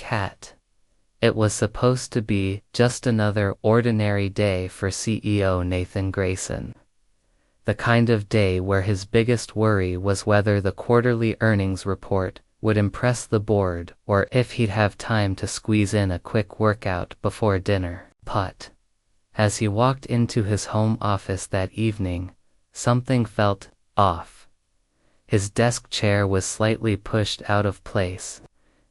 cat. It was supposed to be just another ordinary day for CEO Nathan Grayson. The kind of day where his biggest worry was whether the quarterly earnings report would impress the board or if he'd have time to squeeze in a quick workout before dinner. But as he walked into his home office that evening, something felt off. His desk chair was slightly pushed out of place,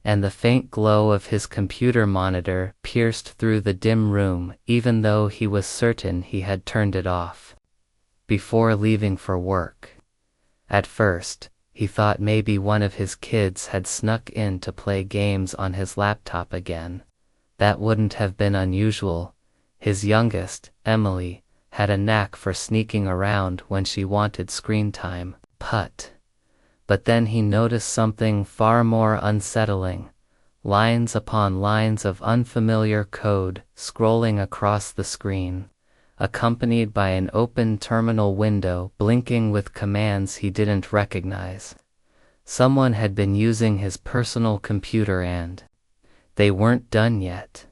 and the faint glow of his computer monitor pierced through the dim room even though he was certain he had turned it off before leaving for work. At first, he thought maybe one of his kids had snuck in to play games on his laptop again. That wouldn't have been unusual. His youngest, Emily, had a knack for sneaking around when she wanted screen time. But then he noticed something far more unsettling. Lines upon lines of unfamiliar code scrolling across the screen, accompanied by an open terminal window blinking with commands he didn't recognize. Someone had been using his personal computer and they weren't done yet.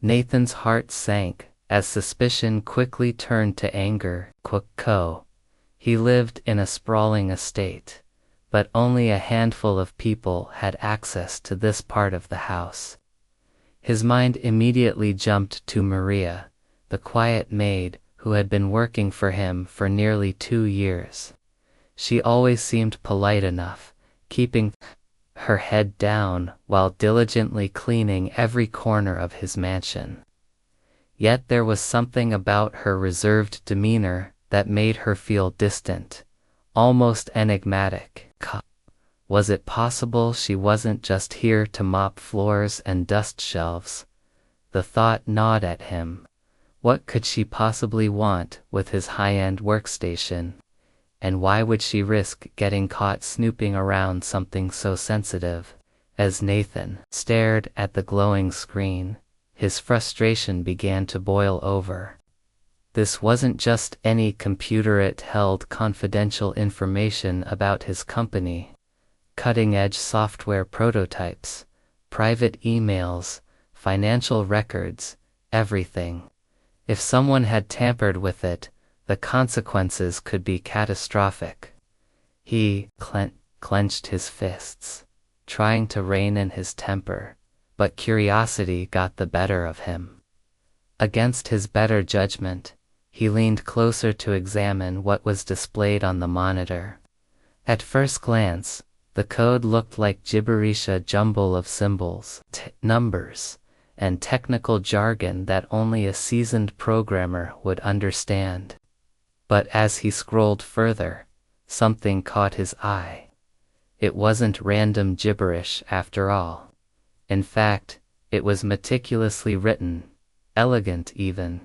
Nathan's heart sank as suspicion quickly turned to anger. He lived in a sprawling estate, but only a handful of people had access to this part of the house. His mind immediately jumped to Maria, the quiet maid who had been working for him for nearly 2 years. She always seemed polite enough, keeping her head down while diligently cleaning every corner of his mansion. Yet there was something about her reserved demeanor that made her feel distant, almost enigmatic. Was it possible she wasn't just here to mop floors and dust shelves? The thought gnawed at him. What could she possibly want with his high-end workstation? And why would she risk getting caught snooping around something so sensitive? As Nathan stared at the glowing screen, his frustration began to boil over. This wasn't just any computer, it held confidential information about his company. Cutting-edge software prototypes, private emails, financial records, everything. If someone had tampered with it, the consequences could be catastrophic. He clenched his fists, trying to rein in his temper, but curiosity got the better of him. Against his better judgment, he leaned closer to examine what was displayed on the monitor. At first glance, the code looked like gibberish, a jumble of symbols, numbers, and technical jargon that only a seasoned programmer would understand. But as he scrolled further, something caught his eye. It wasn't random gibberish after all. In fact, it was meticulously written, elegant even.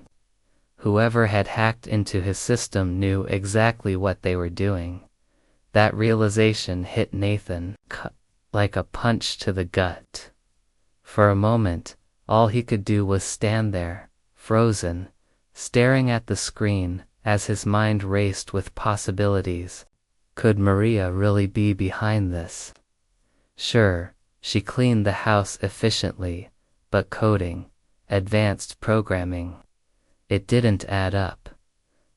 Whoever had hacked into his system knew exactly what they were doing. That realization hit Nathan like a punch to the gut. For a moment, all he could do was stand there, frozen, staring at the screen as his mind raced with possibilities. Could Maria really be behind this? Sure, she cleaned the house efficiently, but coding, advanced programming, it didn't add up.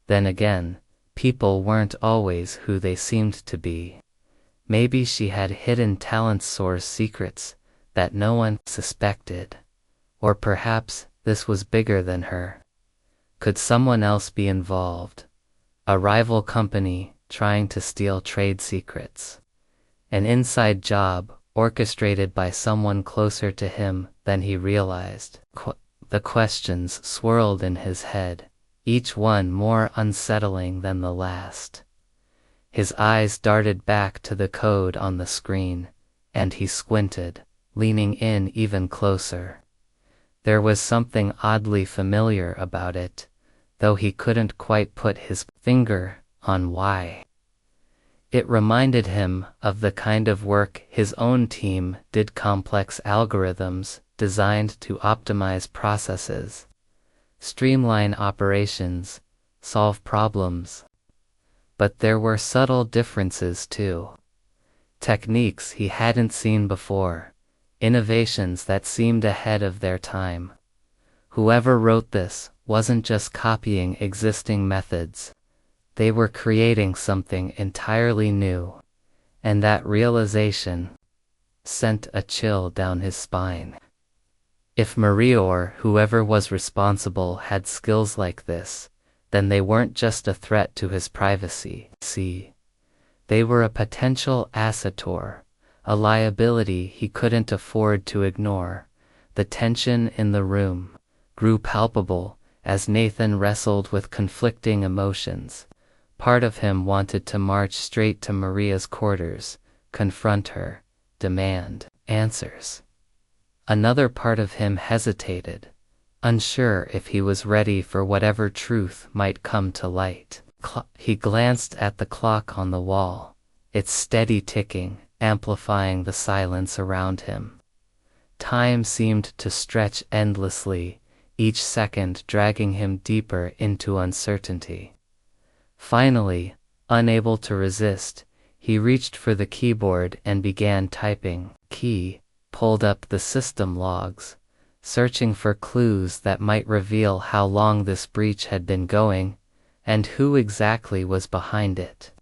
Then again, people weren't always who they seemed to be. Maybe she had hidden talent source secrets that no one suspected. Or perhaps this was bigger than her. Could someone else be involved? A rival company trying to steal trade secrets. An inside job orchestrated by someone closer to him than he realized. The questions swirled in his head, each one more unsettling than the last. His eyes darted back to the code on the screen, and he squinted, leaning in even closer. There was something oddly familiar about it, though he couldn't quite put his finger on why. It reminded him of the kind of work his own team did, complex algorithms designed to optimize processes, streamline operations, solve problems. But there were subtle differences too. Techniques he hadn't seen before, innovations that seemed ahead of their time. Whoever wrote this wasn't just copying existing methods. They were creating something entirely new, and that realization sent a chill down his spine. If Maria or whoever was responsible had skills like this, then they weren't just a threat to his privacy. They were a potential assator, a liability he couldn't afford to ignore. The tension in the room grew palpable as Nathan wrestled with conflicting emotions. Part of him wanted to march straight to Maria's quarters, confront her, demand answers. Another part of him hesitated, unsure if he was ready for whatever truth might come to light. He glanced at the clock on the wall, its steady ticking amplifying the silence around him. Time seemed to stretch endlessly, each second dragging him deeper into uncertainty. Finally, unable to resist, he reached for the keyboard and began typing. Pulled up the system logs, searching for clues that might reveal how long this breach had been going, and who exactly was behind it.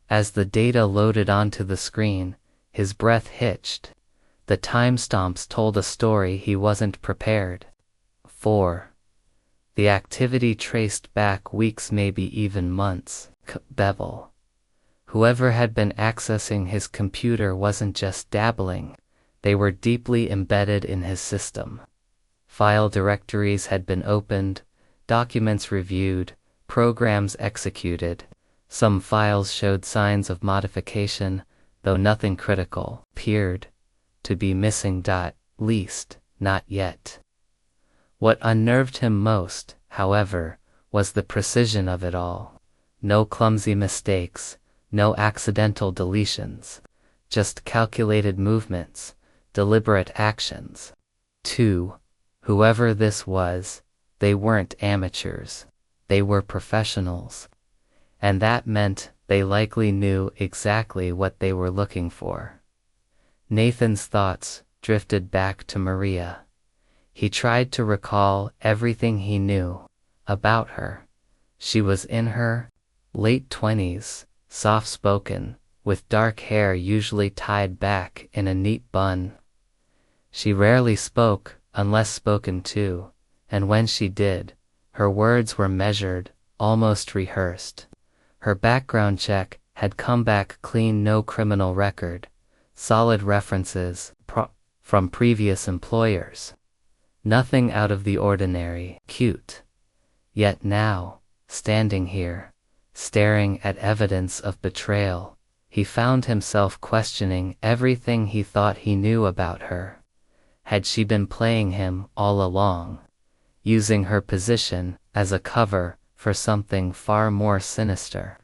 As the data loaded onto the screen, his breath hitched. The timestamps told a story he wasn't prepared for. The activity traced back weeks, maybe even months. Bevel. Whoever had been accessing his computer wasn't just dabbling. They were deeply embedded in his system. File directories had been opened, documents reviewed, programs executed. Some files showed signs of modification, though nothing critical appeared to be missing. Least, not yet. What unnerved him most, however, was the precision of it all. No clumsy mistakes, no accidental deletions, just calculated movements, deliberate actions. 2. Whoever this was, they weren't amateurs. They were professionals. And that meant they likely knew exactly what they were looking for. Nathan's thoughts drifted back to Maria. He tried to recall everything he knew about her. She was in her late 20s, soft-spoken, with dark hair usually tied back in a neat bun. She rarely spoke, unless spoken to, and when she did, her words were measured, almost rehearsed. Her background check had come back clean, no criminal record, solid references from previous employers. Nothing out of the ordinary. Cute. Yet now, standing here, staring at evidence of betrayal, he found himself questioning everything he thought he knew about her. Had she been playing him all along, using her position as a cover for something far more sinister?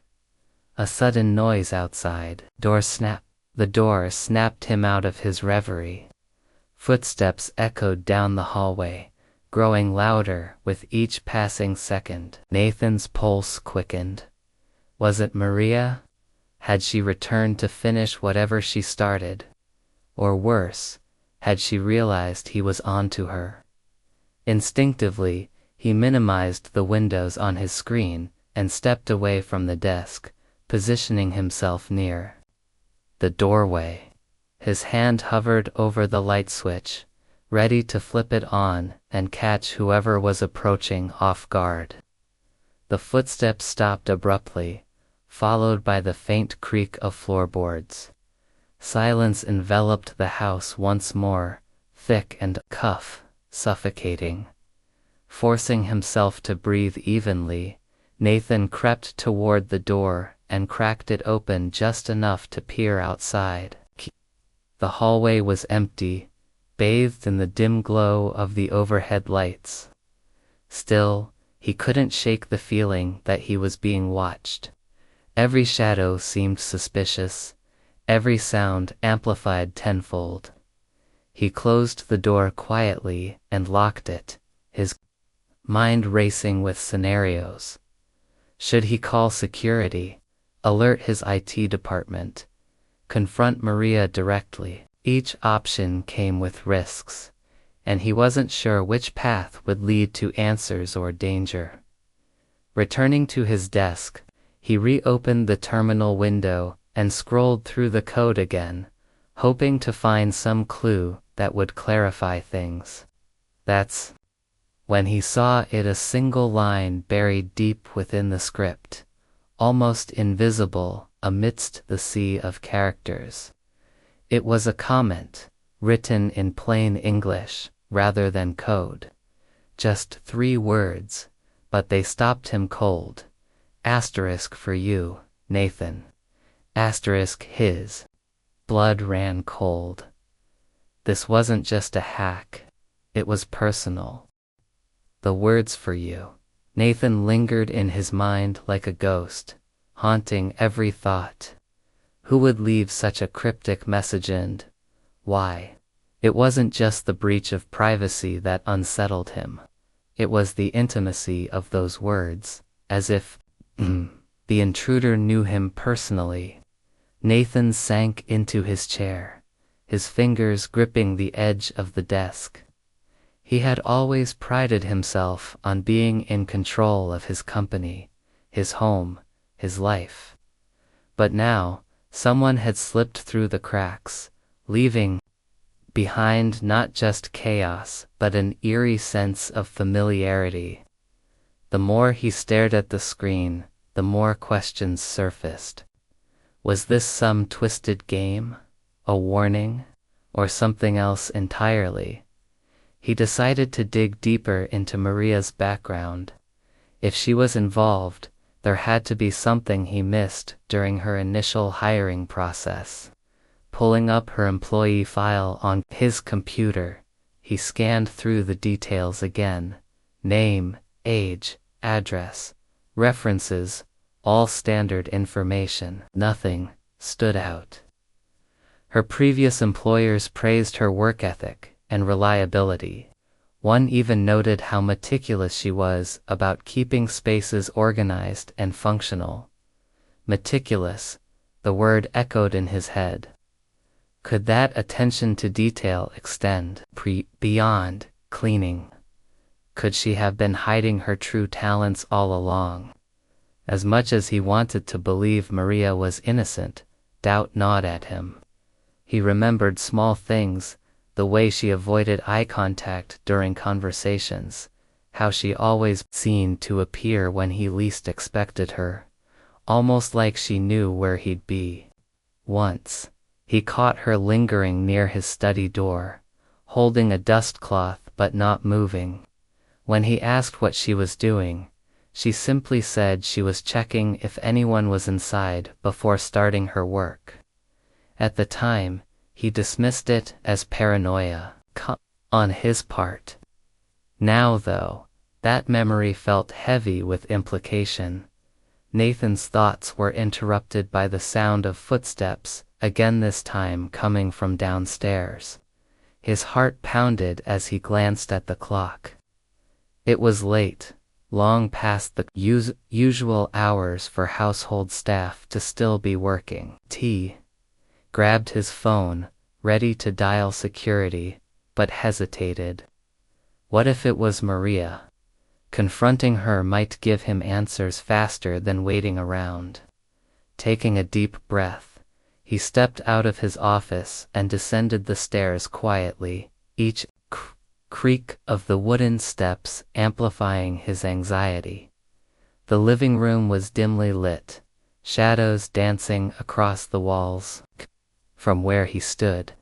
A sudden noise outside. The door snapped him out of his reverie. Footsteps echoed down the hallway, growing louder with each passing second. Nathan's pulse quickened. Was it Maria? Had she returned to finish whatever she started? Or worse, had she realized he was onto her? Instinctively, he minimized the windows on his screen and stepped away from the desk, positioning himself near the doorway. His hand hovered over the light switch, ready to flip it on and catch whoever was approaching off guard. The footsteps stopped abruptly, followed by the faint creak of floorboards. Silence enveloped the house once more, thick and suffocating. Forcing himself to breathe evenly, Nathan crept toward the door and cracked it open just enough to peer outside. The hallway was empty, bathed in the dim glow of the overhead lights. Still, he couldn't shake the feeling that he was being watched. Every shadow seemed suspicious, every sound amplified tenfold. He closed the door quietly and locked it, his mind racing with scenarios. Should he call security, alert his IT department, confront Maria directly? Each option came with risks, and he wasn't sure which path would lead to answers or danger. Returning to his desk, he reopened the terminal window and scrolled through the code again, hoping to find some clue that would clarify things. That's when he saw it, a single line buried deep within the script, almost invisible amidst the sea of characters. It was a comment, written in plain English rather than code. Just 3 words, but they stopped him cold. Asterisk for you, Nathan. Asterisk his. Blood ran cold. This wasn't just a hack. It was personal. The words for you. Nathan lingered in his mind like a ghost, haunting every thought. Who would leave such a cryptic message and why? It wasn't just the breach of privacy that unsettled him. It was the intimacy of those words, as if the intruder knew him personally. Nathan sank into his chair, his fingers gripping the edge of the desk. He had always prided himself on being in control of his company, his home, his life. But now, someone had slipped through the cracks, leaving behind not just chaos, but an eerie sense of familiarity. The more he stared at the screen, the more questions surfaced. Was this some twisted game, a warning, or something else entirely? He decided to dig deeper into Maria's background. If she was involved, there had to be something he missed during her initial hiring process. Pulling up her employee file on his computer, he scanned through the details again. Name, age, address, references, all standard information. Nothing stood out. Her previous employers praised her work ethic and reliability. One even noted how meticulous she was about keeping spaces organized and functional. Meticulous, the word echoed in his head. Could that attention to detail extend beyond cleaning? Could she have been hiding her true talents all along? As much as he wanted to believe Maria was innocent, doubt gnawed at him. He remembered small things, the way she avoided eye contact during conversations, how she always seemed to appear when he least expected her, almost like she knew where he'd be. Once, he caught her lingering near his study door, holding a dust cloth but not moving. When he asked what she was doing, she simply said she was checking if anyone was inside before starting her work. At the time, he dismissed it as paranoia on his part. Now, though, that memory felt heavy with implication. Nathan's thoughts were interrupted by the sound of footsteps, again this time coming from downstairs. His heart pounded as he glanced at the clock. It was late, long past the usual hours for household staff to still be working. T grabbed his phone, ready to dial security, but hesitated. What if it was Maria? Confronting her might give him answers faster than waiting around. Taking a deep breath, he stepped out of his office and descended the stairs quietly, each creak of the wooden steps amplifying his anxiety. The living room was dimly lit, shadows dancing across the walls. From where he stood,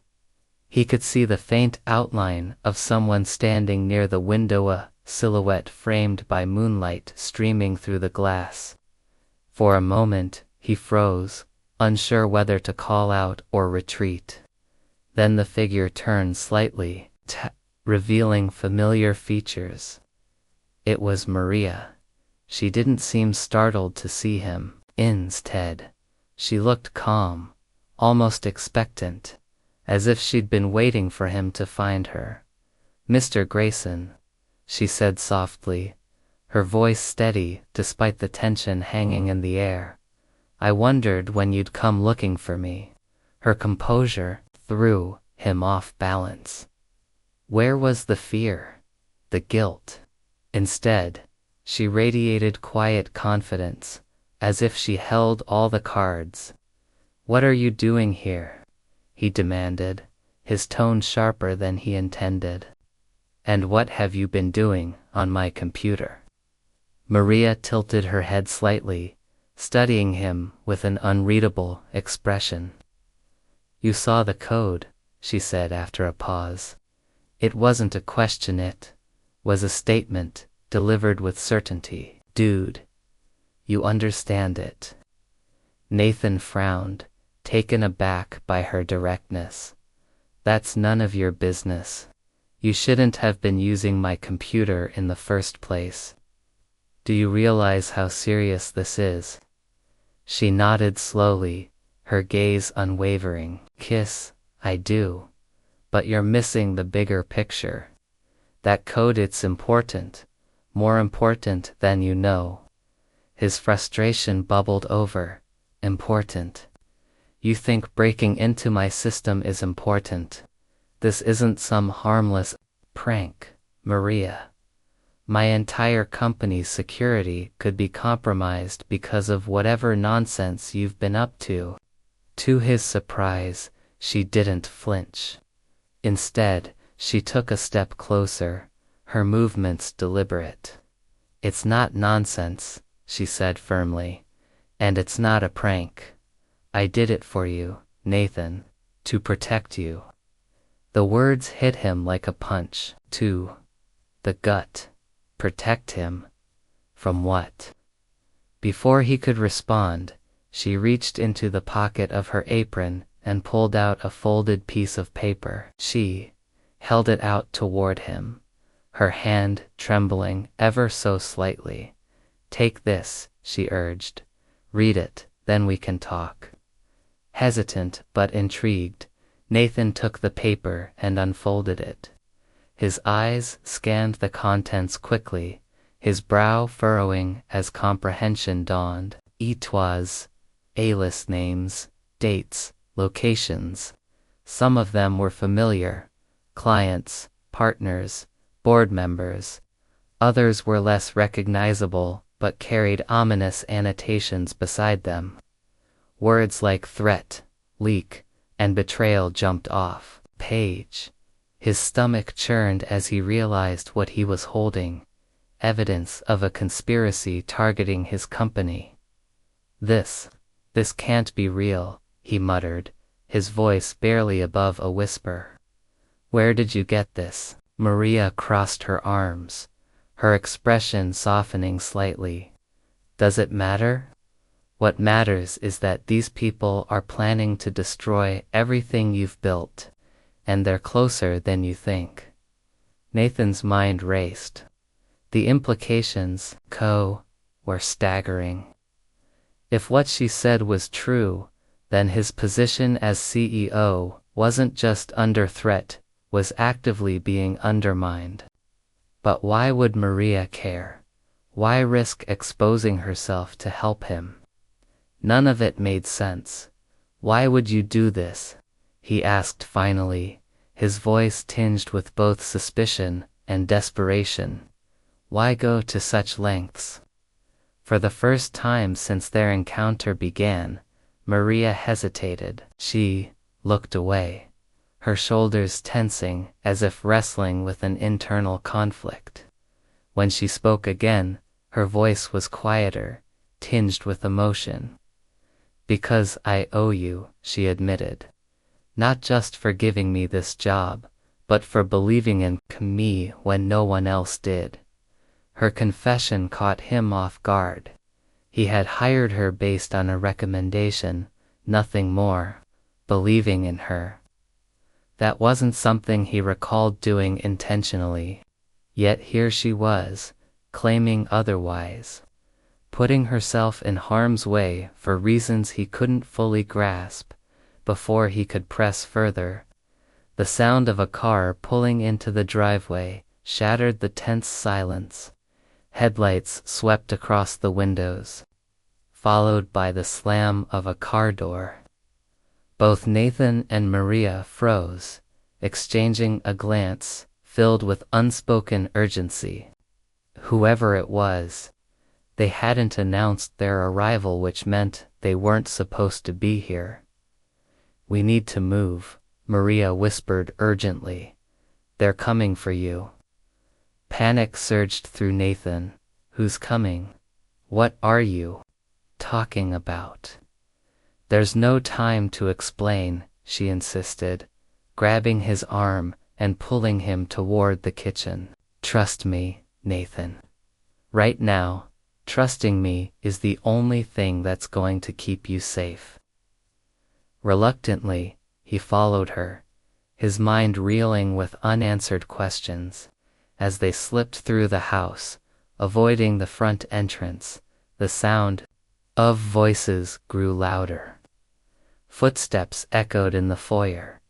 he could see the faint outline of someone standing near the window, a silhouette framed by moonlight streaming through the glass. For a moment, he froze, unsure whether to call out or retreat. Then the figure turned slightly, revealing familiar features. It was Maria. She didn't seem startled to see him. Instead, she looked calm, almost expectant, as if she'd been waiting for him to find her. "Mr. Grayson," she said softly, her voice steady despite the tension hanging in the air. "I wondered when you'd come looking for me." Her composure, through him off balance. Where was the fear? The guilt? Instead, she radiated quiet confidence, as if she held all the cards. "What are you doing here?" he demanded, his tone sharper than he intended. "And what have you been doing on my computer?" Maria tilted her head slightly, studying him with an unreadable expression. "You saw the code," she said after a pause. It wasn't a question, it was a statement, delivered with certainty. "Dude, you understand it." Nathan frowned, taken aback by her directness. "That's none of your business. You shouldn't have been using my computer in the first place. Do you realize how serious this is?" She nodded slowly, her gaze unwavering. "Kiss, I do. But you're missing the bigger picture. That code, it's important. More important than you know." His frustration bubbled over. "Important? You think breaking into my system is important? This isn't some harmless prank, Maria. My entire company's security could be compromised because of whatever nonsense you've been up to." To his surprise, she didn't flinch. Instead, she took a step closer, her movements deliberate. "It's not nonsense," she said firmly. "And it's not a prank. I did it for you, Nathan, to protect you." The words hit him like a punch to the gut. Protect him? From what? Before he could respond, she reached into the pocket of her apron and pulled out a folded piece of paper. She held it out toward him, her hand trembling ever so slightly. "Take this," she urged. "Read it, then we can talk." Hesitant but intrigued, Nathan took the paper and unfolded it. His eyes scanned the contents quickly, his brow furrowing as comprehension dawned. It was A-list names, dates, locations. Some of them were familiar: clients, partners, board members. Others were less recognizable, but carried ominous annotations beside them. Words like threat, leak, and betrayal jumped off page. His stomach churned as he realized what he was holding: evidence of a conspiracy targeting his company. This can't be real," he muttered, his voice barely above a whisper. "Where did you get this?" Maria crossed her arms, her expression softening slightly. "Does it matter? What matters is that these people are planning to destroy everything you've built, and they're closer than you think." Nathan's mind raced. The implications, were staggering. If what she said was true, then his position as CEO wasn't just under threat, was actively being undermined. But why would Maria care? Why risk exposing herself to help him? None of it made sense. "Why would you do this?" he asked finally, his voice tinged with both suspicion and desperation. "Why go to such lengths?" For the first time since their encounter began, Maria hesitated. She looked away, her shoulders tensing as if wrestling with an internal conflict. When she spoke again, her voice was quieter, tinged with emotion. "Because I owe you," she admitted. "Not just for giving me this job, but for believing in me when no one else did." Her confession caught him off guard. He had hired her based on a recommendation, nothing more. Believing in her. That wasn't something he recalled doing intentionally. Yet here she was, claiming otherwise. Putting herself in harm's way for reasons he couldn't fully grasp. Before he could press further, the sound of a car pulling into the driveway shattered the tense silence. Headlights swept across the windows, followed by the slam of a car door. Both Nathan and Maria froze, exchanging a glance filled with unspoken urgency. Whoever it was, they hadn't announced their arrival, which meant they weren't supposed to be here. "We need to move," Maria whispered urgently. "They're coming for you." Panic surged through Nathan. "Who's coming? What are you talking about?" "There's no time to explain," she insisted, grabbing his arm and pulling him toward the kitchen. "Trust me, Nathan. Right now, trusting me is the only thing that's going to keep you safe." Reluctantly, he followed her, his mind reeling with unanswered questions. As they slipped through the house, avoiding the front entrance, the sound of voices grew louder. Footsteps echoed in the foyer,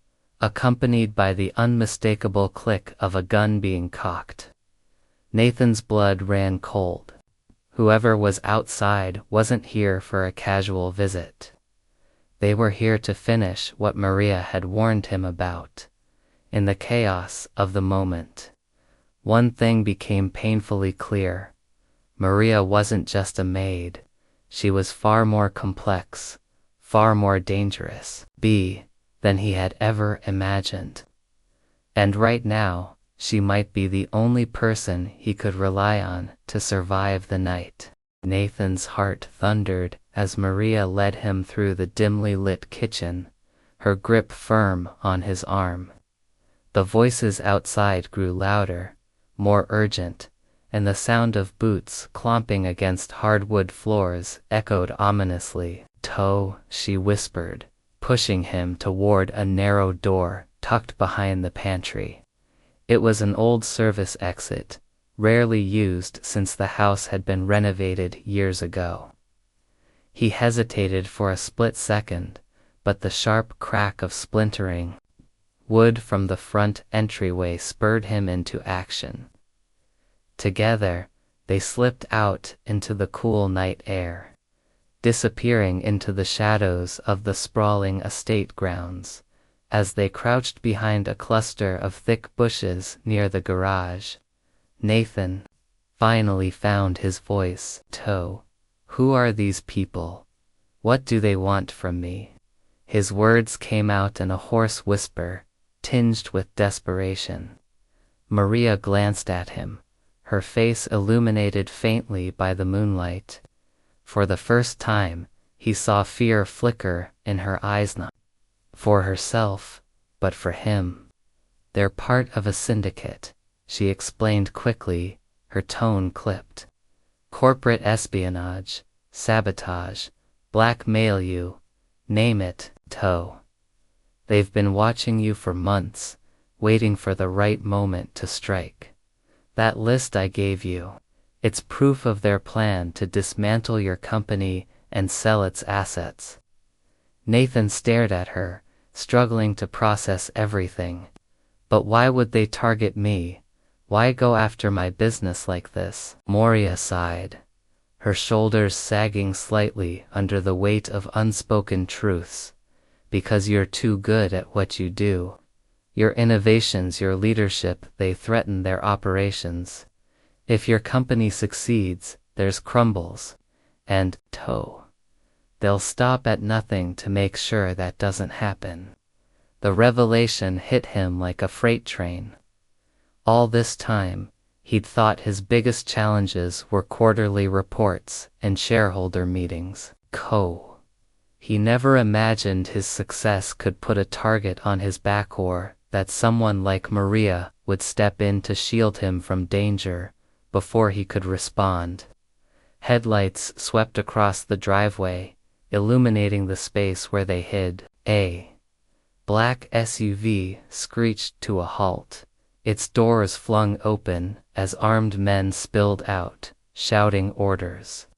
accompanied by the unmistakable click of a gun being cocked. Nathan's blood ran cold. Whoever was outside wasn't here for a casual visit. They were here to finish what Maria had warned him about. In the chaos of the moment, one thing became painfully clear. Maria wasn't just a maid. She was far more complex, far more dangerous than he had ever imagined. And right now, she might be the only person he could rely on to survive the night. Nathan's heart thundered as Maria led him through the dimly lit kitchen, her grip firm on his arm. The voices outside grew louder, more urgent, and the sound of boots clomping against hardwood floors echoed ominously. "Toe," she whispered, pushing him toward a narrow door tucked behind the pantry. It was an old service exit, rarely used since the house had been renovated years ago. He hesitated for a split second, but the sharp crack of splintering wood from the front entryway spurred him into action. Together, they slipped out into the cool night air, disappearing into the shadows of the sprawling estate grounds. As they crouched behind a cluster of thick bushes near the garage, Nathan finally found his voice. "Toe, who are these people? What do they want from me?" His words came out in a hoarse whisper, tinged with desperation. Maria glanced at him, her face illuminated faintly by the moonlight. For the first time, he saw fear flicker in her eyes, not for herself, but for him. "They're part of a syndicate," she explained quickly, her tone clipped. "Corporate espionage, sabotage, blackmail, you name it, Toe. They've been watching you for months, waiting for the right moment to strike. That list I gave you, it's proof of their plan to dismantle your company and sell its assets." Nathan stared at her, struggling to process everything. "But why would they target me? Why go after my business like this?" Maria sighed, her shoulders sagging slightly under the weight of unspoken truths. "Because you're too good at what you do. Your innovations, your leadership, they threaten their operations. If your company succeeds, theirs crumbles. And, Toe, they'll stop at nothing to make sure that doesn't happen." The revelation hit him like a freight train. All this time, he'd thought his biggest challenges were quarterly reports and shareholder meetings. He never imagined his success could put a target on his back, or that someone like Maria would step in to shield him from danger before he could respond. Headlights swept across the driveway, illuminating the space where they hid. A black SUV screeched to a halt, its doors flung open as armed men spilled out, shouting orders.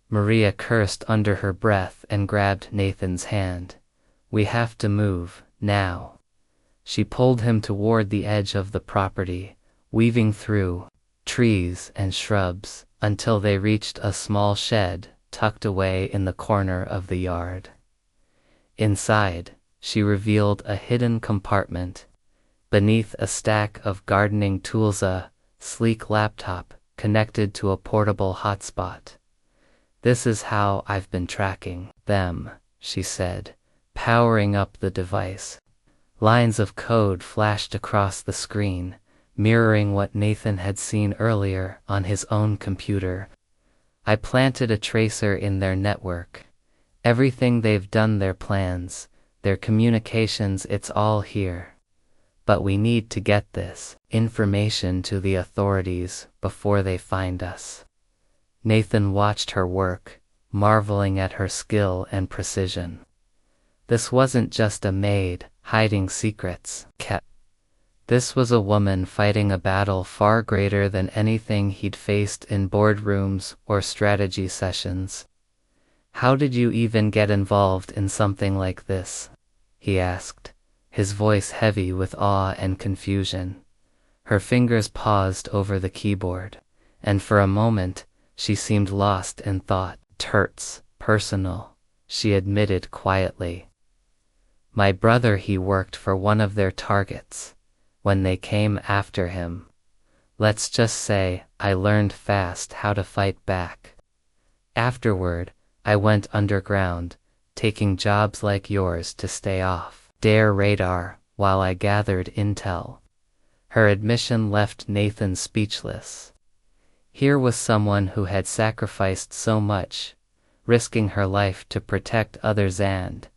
Maria cursed under her breath and grabbed Nathan's hand. "We have to move, now." She pulled him toward the edge of the property, weaving through trees and shrubs until they reached a small shed tucked away in the corner of the yard. Inside, she revealed a hidden compartment beneath a stack of gardening tools, a sleek laptop connected to a portable hotspot. "This is how I've been tracking them," she said, powering up the device. Lines of code flashed across the screen, mirroring what Nathan had seen earlier on his own computer. "I planted a tracer in their network. Everything they've done, their plans, their communications, it's all here. But we need to get this information to the authorities before they find us." Nathan watched her work, marveling at her skill and precision. This wasn't just a maid hiding secrets. This was a woman fighting a battle far greater than anything he'd faced in boardrooms or strategy sessions. "How did you even get involved in something like this?" he asked, his voice heavy with awe and confusion. Her fingers paused over the keyboard, and for a moment she seemed lost in thought. "Turt's personal," she admitted quietly. "My brother, he worked for one of their targets when they came after him. Let's just say I learned fast how to fight back. Afterward, I went underground, taking jobs like yours to stay off their radar while I gathered intel." Her admission left Nathan speechless. Here was someone who had sacrificed so much, risking her life to protect others, and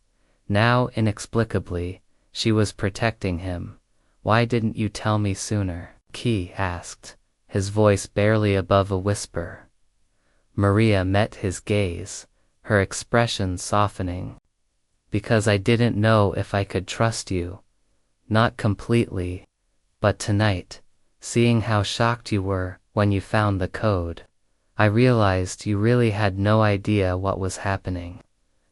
now, inexplicably, she was protecting him. "Why didn't you tell me sooner?" Key asked, his voice barely above a whisper. Maria met his gaze, her expression softening. "Because I didn't know if I could trust you. Not completely. But tonight, seeing how shocked you were when you found the code, I realized you really had no idea what was happening.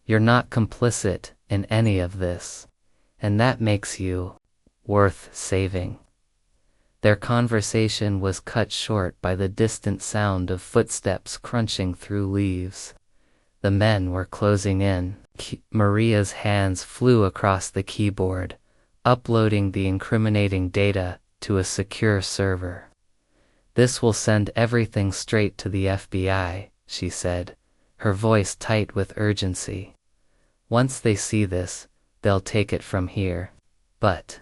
You're not complicit in any of this, and that makes you worth saving." Their conversation was cut short by the distant sound of footsteps crunching through leaves. The men were closing in. Maria's hands flew across the keyboard, uploading the incriminating data to a secure server. "This will send everything straight to the FBI," she said, her voice tight with urgency. "Once they see this, they'll take it from here." "But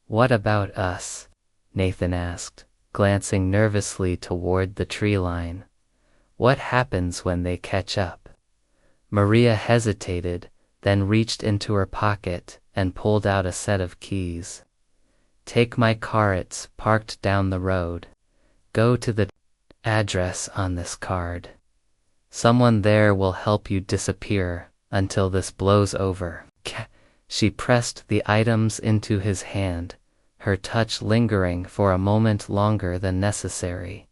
what about us?" Nathan asked, glancing nervously toward the tree line. "What happens when they catch up?" Maria hesitated, then reached into her pocket and pulled out a set of keys. "Take my car, it's parked down the road. Go to the address on this card. Someone there will help you disappear until this blows over." She pressed the items into his hand, her touch lingering for a moment longer than necessary.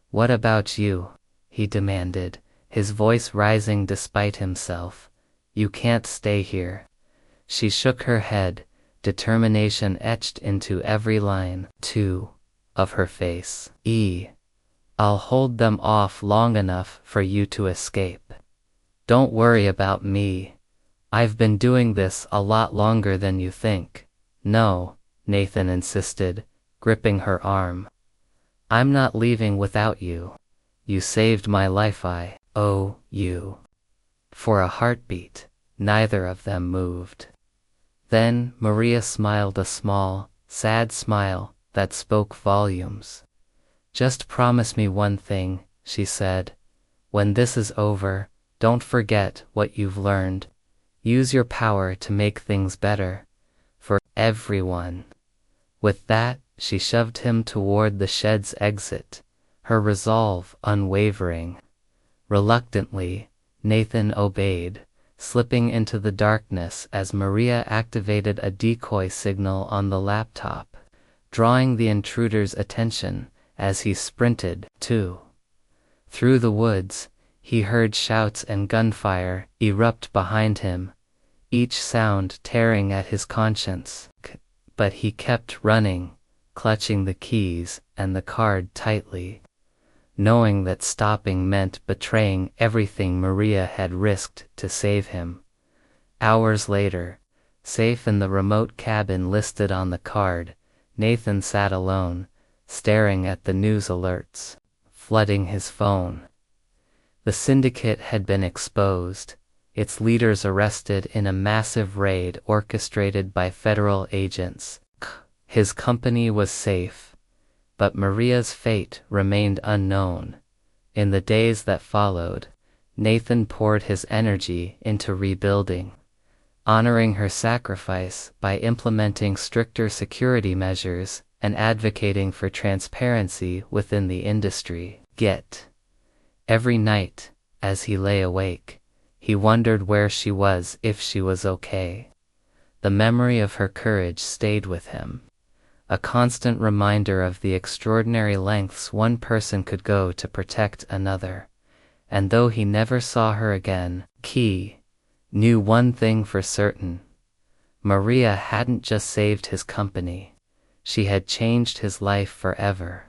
"What about you?" he demanded, his voice rising despite himself. "You can't stay here." She shook her head, determination etched into every line, too, of her face. "I'll hold them off long enough for you to escape. Don't worry about me. I've been doing this a lot longer than you think." "No," Nathan insisted, gripping her arm. "I'm not leaving without you. You saved my life. I owe you." For a heartbeat, neither of them moved. Then Maria smiled, a small, sad smile that spoke volumes. "Just promise me one thing," she said. "When this is over, don't forget what you've learned. Use your power to make things better. For everyone." With that, she shoved him toward the shed's exit, her resolve unwavering. Reluctantly, Nathan obeyed, slipping into the darkness as Maria activated a decoy signal on the laptop, drawing the intruder's attention as he sprinted, too. Through the woods, he heard shouts and gunfire erupt behind him, each sound tearing at his conscience. But he kept running, clutching the keys and the card tightly, knowing that stopping meant betraying everything Maria had risked to save him. Hours later, safe in the remote cabin listed on the card, Nathan sat alone, staring at the news alerts, flooding his phone. The syndicate had been exposed, its leaders arrested in a massive raid orchestrated by federal agents. His company was safe, but Maria's fate remained unknown. In the days that followed, Nathan poured his energy into rebuilding, honoring her sacrifice by implementing stricter security measures and advocating for transparency within the industry. Every night, as he lay awake, he wondered where she was, if she was okay. The memory of her courage stayed with him, a constant reminder of the extraordinary lengths one person could go to protect another. And though he never saw her again, Key knew one thing for certain. Maria hadn't just saved his company. She had changed his life forever.